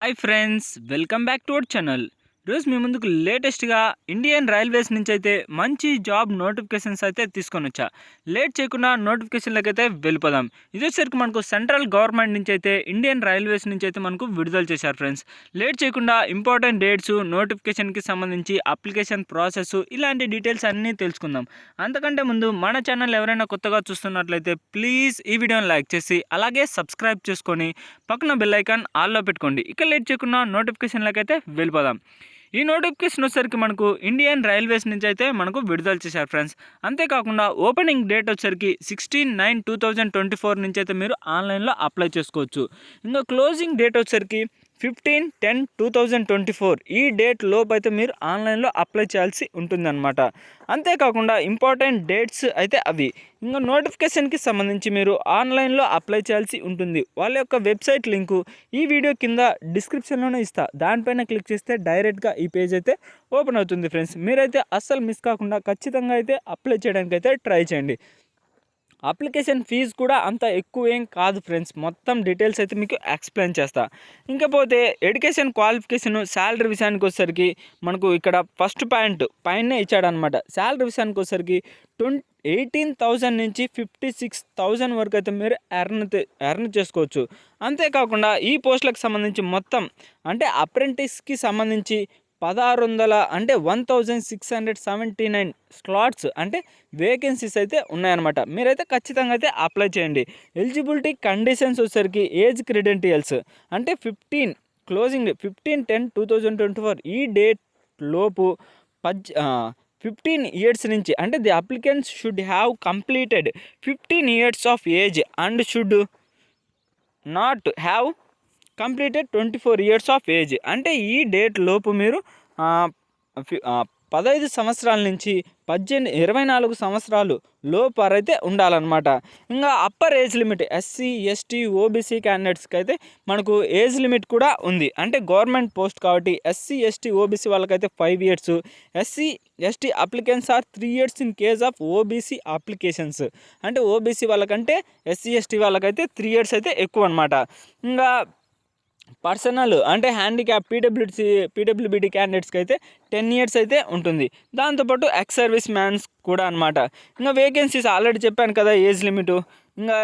Hi friends, welcome back to our channel. ఈరోజు మీ ముందుకు లేటెస్ట్గా ఇండియన్ రైల్వేస్ నుంచి అయితే మంచి జాబ్ నోటిఫికేషన్స్ అయితే తీసుకొని వచ్చా. లేట్ చేయకుండా నోటిఫికేషన్లకు అయితే వెళ్ళిపోదాం. ఇదేసరికి మనకు సెంట్రల్ గవర్నమెంట్ నుంచి అయితే ఇండియన్ రైల్వేస్ నుంచి అయితే మనకు విడుదల చేశారు ఫ్రెండ్స్. లేట్ చేయకుండా ఇంపార్టెంట్ డేట్స్, నోటిఫికేషన్కి సంబంధించి అప్లికేషన్ ప్రాసెస్, ఇలాంటి డీటెయిల్స్ అన్నీ తెలుసుకుందాం. అంతకంటే ముందు మన ఛానల్ ఎవరైనా కొత్తగా చూస్తున్నట్లయితే ప్లీజ్ ఈ వీడియోని లైక్ చేసి అలాగే సబ్స్క్రైబ్ చేసుకొని పక్కన బెల్ ఐకాన్ ఆల్లో పెట్టుకోండి. ఇక లేట్ చేయకుండా నోటిఫికేషన్లకు అయితే వెళ్ళిపోదాం. ఈ నోటిఫికేషన్ వచ్చేసరికి మనకు ఇండియన్ రైల్వేస్ నుంచి అయితే మనకు విడుదల చేశారు ఫ్రెండ్స్. అంతేకాకుండా ఓపెనింగ్ డేట్ వచ్చేసరికి 16/9/2024 నుంచి అయితే మీరు ఆన్లైన్లో అప్లై చేసుకోవచ్చు. ఇంకా క్లోజింగ్ డేట్ వచ్చేసరికి 15/10/2024 ఈ డేట్ లోపు అయితే మీరు ఆన్లైన్లో అప్లై చేయాల్సి ఉంటుందన్నమాట. అంతేకాకుండా ఇంపార్టెంట్ డేట్స్ అయితే అవి. ఇంకా నోటిఫికేషన్కి సంబంధించి మీరు ఆన్లైన్లో అప్లై చేయాల్సి ఉంటుంది. వాళ్ళ యొక్క వెబ్సైట్ లింకు ఈ వీడియో కింద డిస్క్రిప్షన్లోనే ఇస్తా. దానిపైన క్లిక్ చేస్తే డైరెక్ట్గా ఈ పేజ్ అయితే ఓపెన్ అవుతుంది ఫ్రెండ్స్. మీరైతే అస్సలు మిస్ కాకుండా ఖచ్చితంగా అయితే అప్లై చేయడానికి అయితే ట్రై చేయండి. అప్లికేషన్ ఫీజు కూడా అంత ఎక్కువ ఏం కాదు ఫ్రెండ్స్. మొత్తం డీటెయిల్స్ అయితే మీకు ఎక్స్ప్లెయిన్ చేస్తా. ఇంకపోతే ఎడ్యుకేషన్ క్వాలిఫికేషన్, శాలరీ విషయానికి వచ్చేసరికి మనకు ఇక్కడ ఫస్ట్ పాయింట్ పైనే ఇచ్చాడనమాట. శాలరీ విషయానికి వచ్చేసరికి 18,000 నుంచి 56,000 వరకు అయితే మీరు ఎర్న్ చేసుకోవచ్చు. అంతేకాకుండా ఈ పోస్టులకు సంబంధించి మొత్తం అంటే అప్రెంటిస్కి సంబంధించి 1600 అంటే 1679 స్లాట్స్ అంటే వేకెన్సీస్ అయితే ఉన్నాయన్నమాట. మీరైతే ఖచ్చితంగా అయితే అప్లై చేయండి. ఎలిజిబిలిటీ కండిషన్స్ వచ్చేసరికి ఏజ్ క్రెడెంటియల్స్ అంటే 15/10/2024 ఈ డేట్ లోపు 15 ఇయర్స్ నుంచి అంటే the applicants should have completed 15 years of age and should not have completed 24 years of age అంటే ఈ డేట్ లోపు మీరు 15 సంవత్సరాల నుంచి 24 సంవత్సరాలు లోపరైతే ఉండాలన్నమాట. ఇంకా upper age limit SC, ST, OBC క్యాండిడేట్స్కి అయితే మనకు ఏజ్ లిమిట్ కూడా ఉంది. అంటే గవర్నమెంట్ పోస్ట్ కాబట్టి ఎస్సీ, ఎస్టీ, ఓబీసీ వాళ్ళకైతే 5 years, SC, ST applicants are 3 years in case of OBC applications. అంటే ఓబీసీ వాళ్ళకంటే ఎస్సీ, ఎస్టీ వాళ్ళకైతే 3 ఇయర్స్ అయితే ఎక్కువ అనమాట. ఇంకా పర్సనల్ అంటే హ్యాండిక్యాప్ పీడబ్ల్యూబీటీ క్యాండిడేట్స్కి అయితే 10 ఇయర్స్ అయితే ఉంటుంది. దాంతోపాటు ఎక్స్ సర్వీస్ మ్యాన్స్ కూడా అనమాట. ఇంకా వేకెన్సీస్ ఆల్రెడీ చెప్పాను కదా ఏజ్ లిమిటు. ఇంకా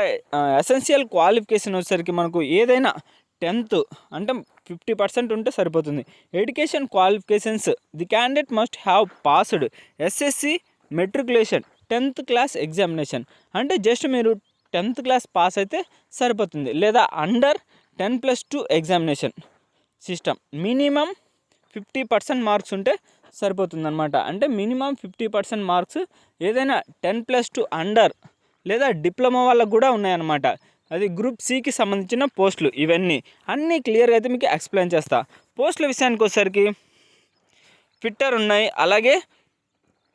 ఎసెన్షియల్ క్వాలిఫికేషన్ వచ్చేసరికి మనకు ఏదైనా 10th అంటే 50% ఉంటే సరిపోతుంది. Education qualifications the candidate must have passed SSC matriculation 10th class examination అంటే జస్ట్ మీరు 10th క్లాస్ పాస్ అయితే సరిపోతుంది. లేదా under 10+2 examination system minimum 50% marks ఉంటే సరిపోతుందన్నమాట. అంటే మినిమం 50% మార్క్స్ ఏదైనా 10+2 అండర్ లేదా డిప్లొమా వాళ్ళకు కూడా ఉన్నాయన్నమాట. అది గ్రూప్ సికి సంబంధించిన పోస్టులు. ఇవన్నీ అన్నీ క్లియర్గా అయితే మీకు ఎక్స్ప్లెయిన్ చేస్తా. పోస్టుల విషయానికి వచ్చేసరికి ఫిట్టర్ ఉన్నాయి, అలాగే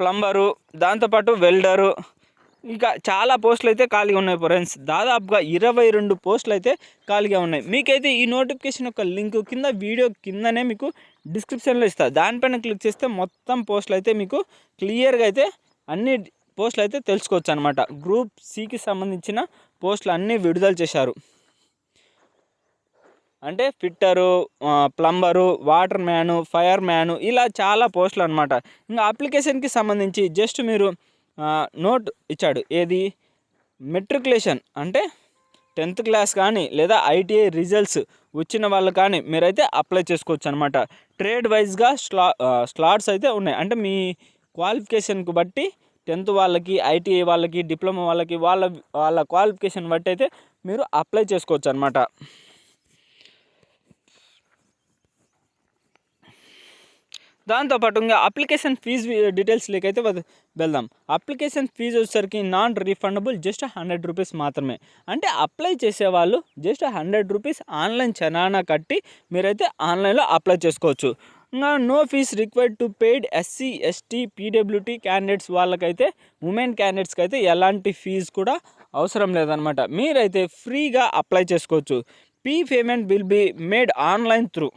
ప్లంబరు, దాంతోపాటు వెల్డరు, ఇంకా చాలా పోస్టులు అయితే ఖాళీగా ఉన్నాయి ఫ్రెండ్స్. దాదాపుగా 22 పోస్టులు అయితే ఖాళీగా ఉన్నాయి. మీకైతే ఈ నోటిఫికేషన్ యొక్క లింక్ కింద వీడియో కిందనే మీకు డిస్క్రిప్షన్లో ఇస్తా. దానిపైన క్లిక్ చేస్తే మొత్తం పోస్టులు అయితే మీకు క్లియర్గా అయితే అన్ని పోస్టులు అయితే తెలుసుకోవచ్చు అనమాట. గ్రూప్ సికి సంబంధించిన పోస్టులు అన్నీ విడుదల చేశారు. అంటే fitter, plumber, water man, fire man, ఇలా చాలా పోస్టులు అనమాట. ఇంకా అప్లికేషన్కి సంబంధించి జస్ట్ మీరు నోట్ ఇచ్చాడు. ఏది మెట్రికులేషన్ అంటే 10th క్లాస్ కానీ లేదా ఐటీఐ రిజల్ట్స్ వచ్చిన వాళ్ళు కానీ మీరైతే అప్లై చేసుకోవచ్చు అనమాట. ట్రేడ్ వైజ్గా స్లాట్స్ అయితే ఉన్నాయి. అంటే మీ క్వాలిఫికేషన్కి బట్టి 10th వాళ్ళకి, ఐటీఐ వాళ్ళకి, డిప్లొమా వాళ్ళకి వాళ్ళ క్వాలిఫికేషన్ బట్టి అయితే మీరు అప్లై చేసుకోవచ్చు అనమాట. దాంతోపాటు ఇంకా అప్లికేషన్ ఫీజు డీటెయిల్స్ లేకైతే వెళ్దాం. అప్లికేషన్ ఫీజు వచ్చేసరికి నాన్ రీఫండబుల్, జస్ట్ 100 రూపీస్ మాత్రమే. అంటే అప్లై చేసేవాళ్ళు జస్ట్ 100 రూపీస్ ఆన్లైన్ చలానా కట్టి మీరైతే ఆన్లైన్లో అప్లై చేసుకోవచ్చు. ఇంకా no fees required to paid SC, ST, PWD candidates వాళ్ళకైతే, ఉమెన్ క్యాండిడేట్స్కి అయితే ఎలాంటి ఫీజు కూడా అవసరం లేదనమాట. మీరైతే ఫ్రీగా అప్లై చేసుకోవచ్చు. Payment will be made online through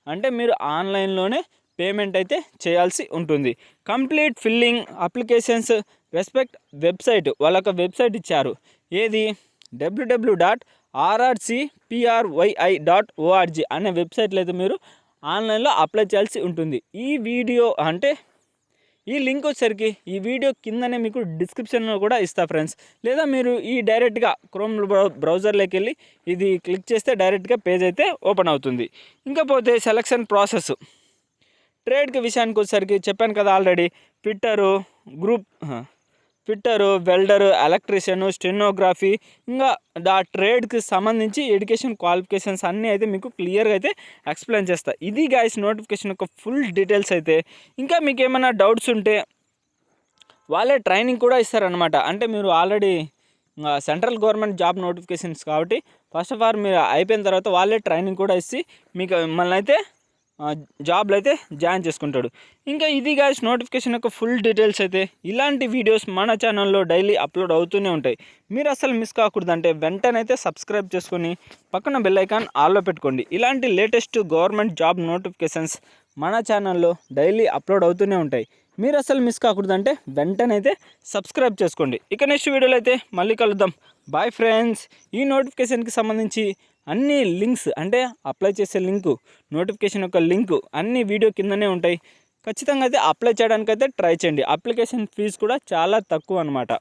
అంటే మీరు ఆన్లైన్లోనే పేమెంట్ అయితే చేయాల్సి ఉంటుంది. Complete filling applications respect website వాళ్ళొక వెబ్సైట్ ఇచ్చారు. ఏది www.rrbi rrcpryi.org అనే వెబ్సైట్లో అయితే మీరు ఆన్లైన్లో అప్లై చేయాల్సి ఉంటుంది. ఈ వీడియో అంటే ఈ లింక్ వచ్చేసరికి ఈ వీడియో కిందనే మీకు డిస్క్రిప్షన్లో కూడా ఇస్తా ఫ్రెండ్స్. లేదా మీరు ఈ డైరెక్ట్గా క్రోమ్ బ్రౌజర్లోకి వెళ్ళి ఇది క్లిక్ చేస్తే డైరెక్ట్గా పేజ్ అయితే ఓపెన్ అవుతుంది. ఇంకా పోతే సెలక్షన్ ప్రాసెస్ ట్రేడ్కి విషయానికి వచ్చేసరికి చెప్పాను కదా already, fitter, welder, electrician, stenography, ఇంకా ఆ ట్రేడ్కి సంబంధించి ఎడ్యుకేషన్ క్వాలిఫికేషన్స్ అన్నీ అయితే మీకు క్లియర్గా అయితే ఎక్స్ప్లెయిన్ చేస్తా. ఇది గైస్ నోటిఫికేషన్ యొక్క ఫుల్ డీటెయిల్స్ అయితే. ఇంకా మీకు ఏమైనా డౌట్స్ ఉంటే వాళ్ళే ట్రైనింగ్ కూడా ఇస్తారనమాట. అంటే మీరు already central government job notifications కాబట్టి ఫస్ట్ ఆఫ్ ఆల్ మీరు అయిపోయిన తర్వాత వాళ్ళే ట్రైనింగ్ కూడా ఇచ్చి మీకు మిమ్మల్ని అయితే జాబ్లో అయితే జాయిన్ చేసుకుంటాడు. ఇంకా ఇది గాయ్స్ నోటిఫికేషన్ యొక్క ఫుల్ డీటెయిల్స్ అయితే. ఇలాంటి వీడియోస్ మన ఛానల్లో డైలీ అప్లోడ్ అవుతూనే ఉంటాయి. మీరు అసలు మిస్ కాకూడదంటే వెంటనే అయితే సబ్స్క్రైబ్ చేసుకొని పక్కన బెల్ ఐకాన్ ఆల్లో పెట్టుకోండి. ఇలాంటి లేటెస్ట్ గవర్నమెంట్ జాబ్ నోటిఫికేషన్స్ మన ఛానల్లో డైలీ అప్లోడ్ అవుతూనే ఉంటాయి. మీరు అసలు మిస్ కాకూడదంటే వెంటనే అయితే సబ్స్క్రైబ్ చేసుకోండి. ఇక నెక్స్ట్ వీడియోలో అయితే మళ్ళీ కలుద్దాం. Bye friends. ఈ నోటిఫికేషన్కి సంబంధించి అన్ని లింక్స్ అంటే అప్లై చేసే లింకు, నోటిఫికేషన్ యొక్క లింకు అన్ని వీడియో కిందనే ఉంటాయి. ఖచ్చితంగా అయితే అప్లై చేయడానికి అయితే ట్రై చేయండి. అప్లికేషన్ ఫీజు కూడా చాలా తక్కువ అనమాట.